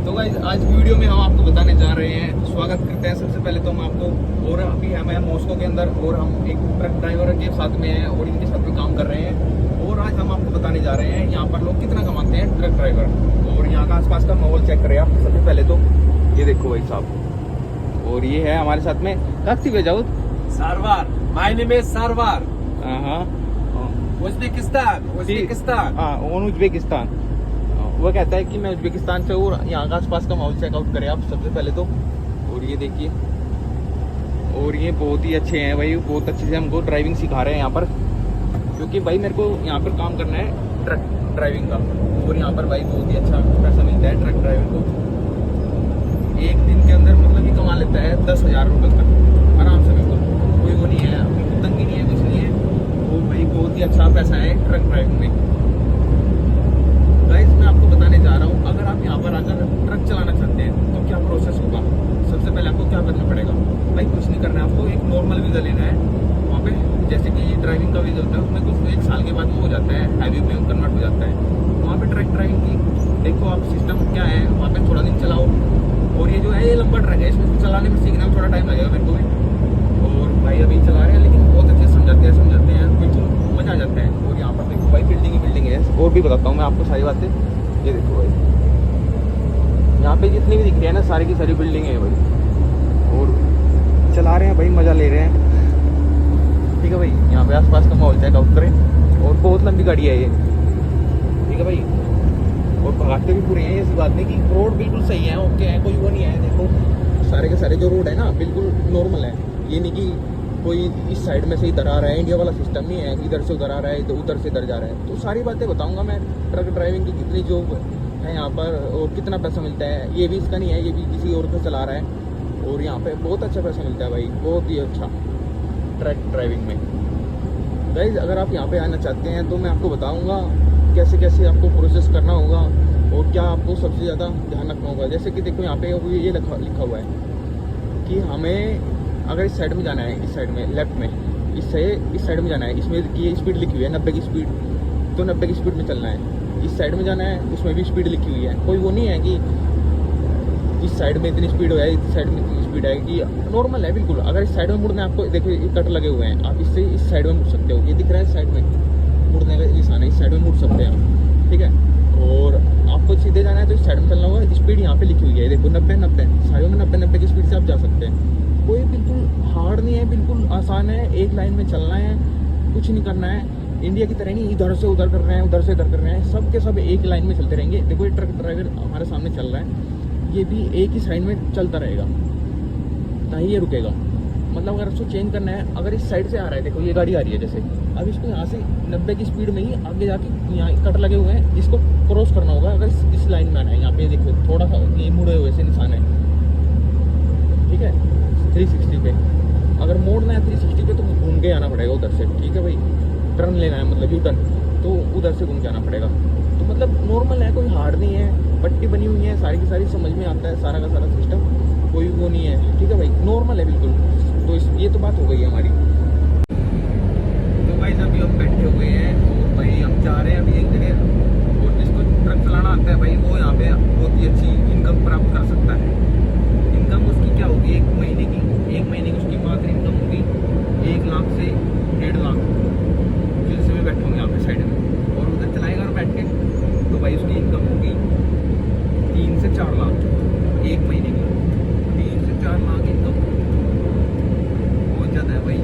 तो गाइस आज की वीडियो में हम आपको बताने जा रहे हैं, स्वागत करते हैं सबसे पहले तो हम आपको। और अभी हम हैं मॉस्को के अंदर और हम एक ट्रक ड्राइवर के साथ में हैं और इनके साथ में काम कर रहे हैं। और आज हम आपको बताने जा रहे हैं यहाँ पर लोग कितना कमाते हैं ट्रक ड्राइवर, और यहाँ का आसपास का माहौल चेक करें आप। सबसे पहले तो ये देखो भाई साहब, और ये है हमारे साथ में काफी भेजाओ Sarvar. My name is Sarvar. हाँ उज्बेकिस्तान। उज्बेकिस्तान। वो कहता है कि मैं उज्बेकिस्तान से, और यहाँ का आसपास का माहौल चेकआउट करें आप सबसे पहले तो। और ये देखिए, और ये बहुत ही अच्छे हैं भाई, बहुत अच्छे से हमको ड्राइविंग सिखा रहे हैं यहाँ पर, क्योंकि भाई मेरे को यहाँ पर काम करना है ट्रक ड्राइविंग का। और यहाँ पर भाई बहुत ही अच्छा पैसा मिलता है ट्रक ड्राइवर को। एक दिन के अंदर मतलब ये कमा लेता है 10,000 रुपये तक आराम से, बिल्कुल कोई वो नहीं है, बिल्कुल तंगी नहीं है, कुछ नहीं है। वो भाई बहुत ही अच्छा पैसा है ट्रक ड्राइविंग में। गाइस मैं आपको बताने जा रहा हूँ, अगर आप यहाँ पर आकर ट्रक चलाना चाहते हैं तो क्या प्रोसेस होगा। सबसे पहले आपको क्या करना पड़ेगा भाई, कुछ नहीं करना है आपको। एक नॉर्मल वीज़ा लेना है वहाँ पे, जैसे कि ड्राइविंग का वीज़ा होता है उसमें कुछ 1 साल के बाद वो हो जाता है, हैवी में कन्वर्ट हो जाता है। वहाँ पे ट्रक ड्राइविंग की देखो आप सिस्टम क्या है, वहाँ पे थोड़ा दिन चलाओ। और ये जो है ये लंबा ट्रक है, इसमें चलाने में सीखने में थोड़ा टाइम लगेगा मेरे को भी। और भाई अभी चला रहे हैं लेकिन बहुत अच्छे समझाते हैं बिल्कुल मजा आ जाता है। और यहाँ पर देखो भाई बिल्डिंग ही बिल्डिंग है। और भी बताता हूँ मैं आपको सारी बातें। ये देखो भाई यहाँ पे जितनी भी दिख रही है ना, सारी की सारी बिल्डिंग है भाई, और चला रहे हैं भाई, मजा ले रहे हैं। ठीक है भाई, यहाँ पे आसपास का माहौल चेकआउट करें। और बहुत लंबी गाड़ी है ये, ठीक है भाई, और भगाते भी पूरे हैं। ऐसी बात नहीं कि रोड बिल्कुल सही है, ओके है, कोई वो नहीं है। देखो सारे के सारे जो रोड है ना बिल्कुल नॉर्मल है, ये नहीं कि कोई इस साइड में से इधर आ रहा है, इंडिया वाला सिस्टम नहीं है, इधर से उधर आ रहा है, उधर से इधर जा रहा है। तो सारी बातें बताऊंगा मैं, ट्रक ड्राइविंग की कितनी जॉब है यहाँ पर और कितना पैसा मिलता है। ये भी इसका नहीं है, ये भी किसी और को चला रहा है, और यहाँ पे बहुत अच्छा पैसा मिलता है भाई, बहुत ही अच्छा ट्रक ड्राइविंग में। गाइस अगर आप यहाँ पे आना चाहते हैं तो मैं आपको बताऊँगा कैसे कैसे आपको प्रोसेस करना होगा और क्या आपको सबसे ज़्यादा ध्यान रखना होगा। जैसे कि देखो यहाँ पे ये लिखा हुआ है कि हमें अगर इस साइड में जाना है, इस साइड में लेफ्ट में, इस साइड में जाना है, इसमें की स्पीड लिखी हुई है 90 की स्पीड, तो 90 की स्पीड में चलना है। इस साइड में जाना है, उसमें भी स्पीड लिखी हुई है। कोई वो नहीं है कि इस साइड में इतनी स्पीड है, इस साइड में इतनी स्पीड है, कि नॉर्मल है बिल्कुल। अगर इस साइड में मुड़ना है, आपको देखो ये कट लगे हुए हैं, आप इससे इस साइड में मुड़ सकते हो। ये दिख रहा है इस साइड में मुड़ने का निशान है, इस साइड में मुड़ सकते हैं आप, ठीक है। और आपको सीधे जाना है तो इस साइड में चलना होगा। स्पीड यहाँ पे लिखी हुई है, देखो 90 साइडों में 90 की स्पीड से आप जा सकते हैं। कोई बिल्कुल हार्ड नहीं है, बिल्कुल आसान है। एक लाइन में चलना है, कुछ नहीं करना है। इंडिया की तरह नहीं इधर से उधर कर रहे हैं, उधर से इधर कर रहे हैं, सब के सब एक लाइन में चलते रहेंगे। देखो ये ट्रक ड्राइवर हमारे सामने चल रहा है, ये भी एक ही साइड में चलता रहेगा, ना ही ये रुकेगा। मतलब अगर उसको चेंज करना है, अगर इस साइड से आ रहा है, देखो ये गाड़ी आ रही है जैसे, अब इसको यहाँ से 90 की स्पीड में ही आगे जाके यहाँ कट लगे हुए हैं, इसको क्रॉस करना होगा। अगर इस लाइन में आना है, यहाँ पे देखो थोड़ा सा ये मुड़े हुए से निशान है, ठीक है, 360 पे। अगर मोड़ना है 360 पे तो घूम के आना पड़ेगा उधर से, ठीक है भाई। टर्न लेना है मतलब यू टर्न, तो उधर से घूम के आना पड़ेगा। तो मतलब नॉर्मल है, कोई हार्ड नहीं है, पट्टी बनी हुई है, सारी की सारी समझ में आता है, सारा का सारा सिस्टम, कोई वो नहीं है, ठीक है भाई, नॉर्मल है बिल्कुल। तो ये तो बात हो गई है हमारी। तो भाई अभी हम बैठे हुए हैं और भाई हम जा रहे हैं अभी एक जगह, और जिसको ट्रक चलाना आता है भाई वो यहाँ पे बहुत ही अच्छी इनकम प्राप्त कर सकता है। इनकम उसकी क्या होगी, एक महीने की उसकी मात्र इनकम होगी 1 लाख से 1.5 लाख, जिससे मैं बैठूँगा यहाँ पे साइड में और उधर चलाएगा और बैठ के, तो भाई उसकी इनकम होगी 3 से 4 लाख एक महीने की। 3 से 4 लाख इनकम बहुत ज़्यादा है भाई,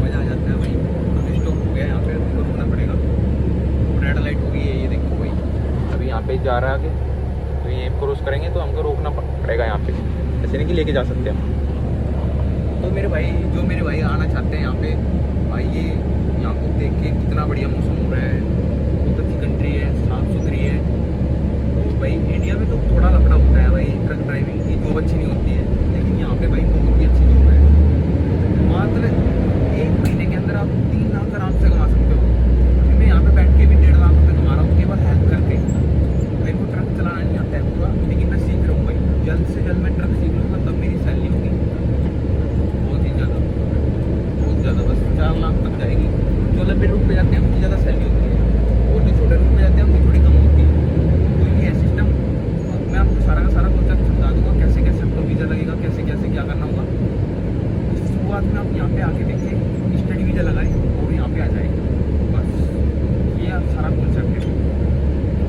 मज़ा आ जाता है भाई। अभी स्टॉप हो गया यहाँ पे, हमको रुकना पड़ेगा, रेड लाइट हो गई है, ये देखो भाई अभी यहाँ पे जा रहा है आगे, तो ये क्रॉस करेंगे तो हमको रोकना पड़ेगा यहाँ पे, ऐसे नहीं कि लेके जा सकते हम। तो मेरे भाई आना चाहते हैं यहाँ पे, आइए यहाँ को देख के, कितना बढ़िया मौसम हो रहा है, बहुत अच्छी कंट्री है, साफ़ सुथरी है। तो भाई इंडिया में तो थोड़ा लफड़ा होता है भाई, ट्रक ड्राइविंग की जॉब अच्छी नहीं होती है, लेकिन यहाँ पे भाई बहुत ही अच्छी जॉब है। मात्र 1 महीने के अंदर आप 3 लाख आराम से कमा सकते हो। अभी मैं यहाँ पे बैठ के भी 1.5 लाख रुपये कमा रहा हूँ, उसके बाद हेल्प करके। मेरे को ट्रक चलाना नहीं आता है पूरा, लेकिन मैं सीख रहा हूँ भाई, जल्द से जल्द मैं ट्रक सीख लूँगा तब मेरी सैलरी होगी बहुत ही ज़्यादा, बहुत ज़्यादा, बस 4 लाख तक जाएगी। जो लंबे रूट पे जाते हैं उनकी ज़्यादा सैलरी होती है, और जो छोटे रूट पे जाते हैं उनकी थोड़ी कम होती है। तो ये सिस्टम मैं आपको सारा कॉन्सेप्ट समझा दूंगा, कैसे कैसे आपको वीज़ा लगेगा, कैसे कैसे क्या करना होगा। शुरुआत में आप यहाँ पे आके देखिए, स्टडी वीज़ा लगाए और यहाँ पे आ जाए, बस ये आप सारा कॉन्सेप्ट है।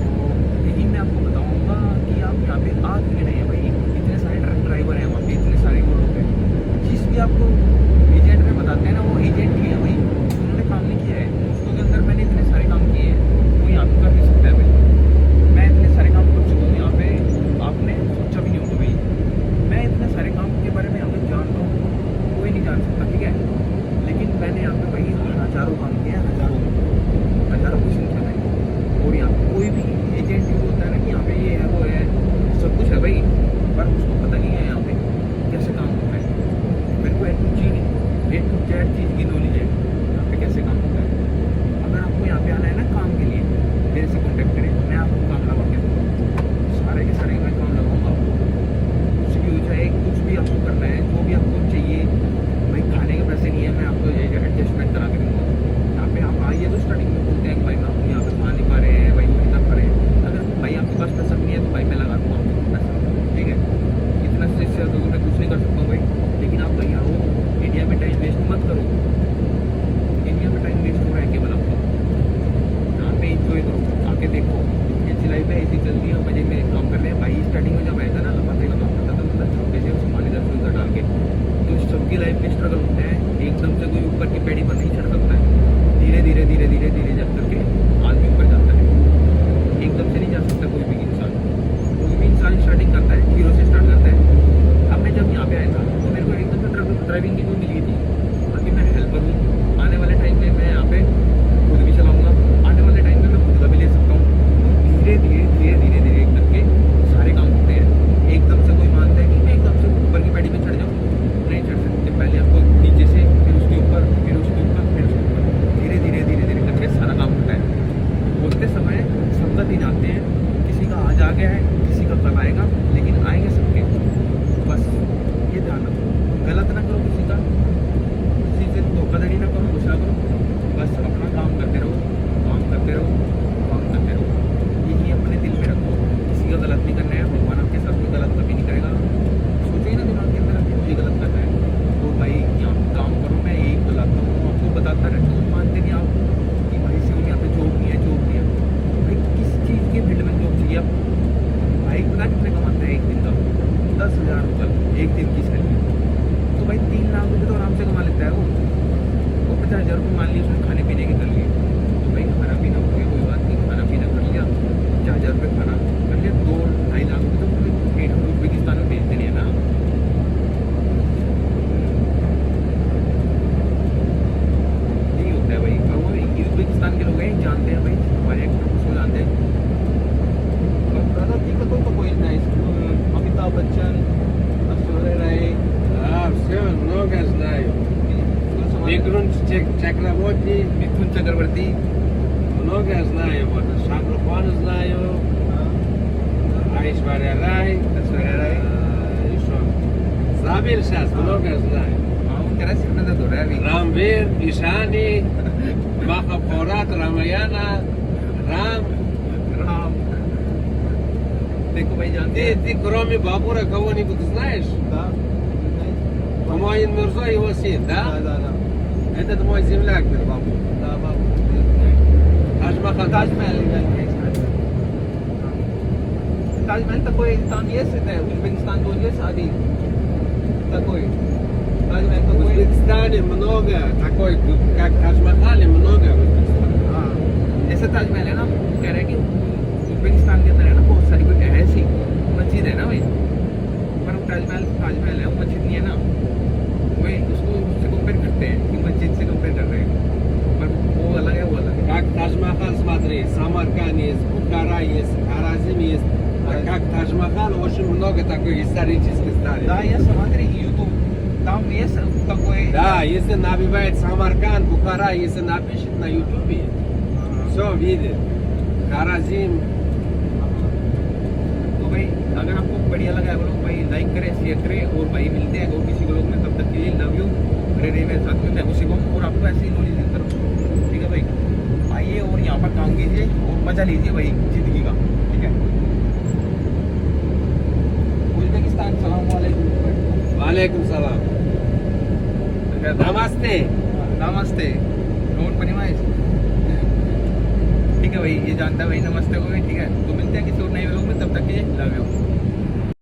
तो यही मैं आपको बताऊँगा कि आप यहाँ पे आ क्यों नहीं है भाई, इतने सारे ट्रक ड्राइवर हैं वहाँ पे, इतने सारे वो लोग हैं। जिस भी आपको एजेंट में बताते हैं ना, वो एजेंट ही है भाई, उन्होंने काम नहीं किया है। उसके अंदर मैंने इतने सारे काम किए हैं, वो यहाँ पे कर नहीं सकता है भाई। मैं इतने सारे काम कर चुका हूँ यहाँ पे, आपने सोचा भी नहीं होगा भाई। मैं इतने सारे काम के बारे में यहाँ पे जानता हूँ, कोई नहीं जान सकता, ठीक है। लेकिन मैंने यहाँ पे भाई हज़ारों काम किए हैं, हज़ारों कुछ नहीं किया भाई। और यहाँ पे कोई भी एजेंट यूज होता है ना कि यहाँ पे ये है वो है, सब कुछ है भाई, पर उसको पता नहीं है यहाँ पे कैसे काम होता है। मेरे को A to Z चीज़ की नॉलेज है यहाँ पे कैसे काम होता है। अगर आपको यहाँ पे आना है ना काम के लिए, मेरे से कॉन्टेक्ट करें, मैं आपको काम लगा के दूँगा, सारे के सारे मैं काम लगाऊंगा आपको। कुछ भी हो जाए, कुछ भी आपको करना है, जो भी आपको चाहिए भाई। खाने के पैसे नहीं है, मैं आपको एडजस्टमेंट करा के दूँगा। यहाँ पे आप आइए तो स्टार्टिंग में बोलते हैं कि भाई मैं आपको यहाँ पे खा नहीं पा रहे हैं भाई, वो नहीं कर पा रहे हैं। अगर भाई आपके पास पैसा नहीं है तो भाई मैं लगा दूँगा आपको पैसा, ठीक है। इतना से तो मैं कुछ नहीं कर सकता हूँ भाई। लेकिन आप भाई आओ, इंडिया में टाइम वेस्ट मत करो। इंडिया में टाइम वेस्ट हो रहा है केवल आपका, यहाँ पे इंजॉय करो, आके देखो। ये लाइफ है, ऐसी चल रही है, मजे में काम कर रहे हैं भाई। स्टार्टिंग में जब आया था ना, लपाते का काम करता था, मतलब छक्के से संभाली 10 रुपये डाल के, तो सबकी लाइफ में स्ट्रगल होते हैं। एकदम से कोई ऊपर की पेड़ी पर नहीं चढ़ सकता है। धीरे धीरे धीरे धीरे धीरे जब करके आदमी ऊपर जाता है, एकदम से नहीं जा सकता कोई भी इंसान। कोई भी इंसान स्टार्टिंग करता है, जीरो से स्टार्ट करता है। अब मैं जब यहाँ पे आया था तो मेरे को एकदम से ड्राइविंग की कोई मिल गई थी, बाकी मैं हेल्पर हूँ। आने वाले टाइम में मैं यहाँ पे खुद भी चलाऊँगा, आने वाले टाइम में मैं खुद का भी ले सकता हूँ। धीरे धीरे धीरे धीरे धीरे करके सारे काम होते हैं। एकदम से कोई मानता है कि मैं एकदम से ऊपर की पैड़ी में चढ़ जाऊँ, नहीं चढ़ सकते। पहले आपको नीचे से, फिर उसके ऊपर, फिर उसके ऊपर, फिर उसके ऊपर, धीरे धीरे धीरे धीरे करके सारा काम होता है। बोलते समय सबका दिन आते हैं, किसी का आज आ गया है, किसी का कल आएगा, लेकिन आएंगे सबके। बस ये ध्यान रखो, गलत ना करो किसी का, किसी से धोखाधड़ी ना करो, गुस्सा करो। बस अपना काम करते रहो, काम करते रहो, काम करते रहो। यही अपने दिल में रखो, किसी का गलत नहीं करना है। भगवान आपके साथ में गलत कभी नहीं करेगा। सोचिए ना दिमाग के अंदर कि मुझे गलत करना है, तो भाई यहाँ काम करो। मैं यही बताता हूँ, आपको बताता रहता हूँ, मानते नहीं आप कि भाई सिर्फ यहाँ पे जॉब नहीं है, जॉब नहीं है। भाई किस चीज़ के फील्ड में जॉब चाहिए आप? भाई पता कितने कमाते हैं एक दिन का? 10,000 रुपये एक दिन की सैलरी। तो भाई 3 लाख रुपये तो आराम से कमा लेता है वो। 50,000 रुपये मान लिया उसने खाने पीने के कर लिए, तो भाई खाना पीना हो गया, कोई बात नहीं, खाना पीना कर लिया, 4,000 रुपये खाना कर लिया, 2-2.5 लाख रुपये तो उज़्बेकिस्तान में भेजते नहीं है ना। यही होता है भाई। और वो उज़्बेकिस्तान के लोग हैं, जानते हैं भाई, हमारे एक्टर्स को जानते हैं। तो कोई Amitabh Bachchan, Ashwarya Rai, Все, много знаю. Мигрун Чакраворти, Mithun Chakraborty, много знаю. Вот Шахрухан знаю, Айшваря Рай, Ashwarya Rai। еще. Забил сейчас, много знаю. हाँ, वो कह रहा है सिर में दर्द हो रहा है अभी। Рамвир, Ишани, Махабхарат, Рамаяна, Рам. राम, देखो भाई जानते हैं। Ты кроме Бабура кого-нибудь знаешь? Да. Гумаин Мирзо его сын, Да, да? да, да. Этот мой земляк был Бабур. Да, बाबू। Тадж-Махал. ताजमहल ताजमहल такой, там есть это, Узбекистан тоже есть один такой. Таджмахал В такой. Узбекистане много, такой, как Тадж-Махале, много в Узбекистане. हाँ, जैसे ताजमहल है ना, वो कह रहे हैं कि उज़्बेकिस्तान के अंदर है ना बहुत सारी कोई ऐसी मस्जिद है ना भाई, पर ताजमहल है, वो मस्जिद नहीं है ना। वही उसको उससे कंपेयर करते हैं कि मस्जिद से कंपेयर कर रहे हैं, पर वो अलग है, वो अलग है। Как Тадж-Махал, смотри, Самарканд есть, Бухара есть, Харазим есть. А как Тадж-Махал, очень много такой исторических зданий. Да, я смотрю YouTube, там есть такой. Да, если набивает Самарканд, Бухара, если напишет на Ютубе, все видит. Харазим. तो भाई अगर आपको बढ़िया लगा है बोलो भाई, लाइक करें, शेयर करें, और भाई मिलते हैं और किसी ब्लॉग में। तब तक के लिए लव यू। रहे मेरे साथ में, मैं उसी को और आपको ऐसे ही नॉलेज देता रहूँ, ठीक है भाई। आइए और यहाँ पर काम कीजिए और मजा लीजिए भाई जिंदगी का, ठीक है। वालेकुम सलाम. नमस्ते. नमस्ते. नोट पनीमाइज. ठीक है भाई, ये जानता है भाई नमस्ते को भी. ठीक है, तो मिलते हैं किसी और नए व्लॉग में, तब तक के लिए लव यू.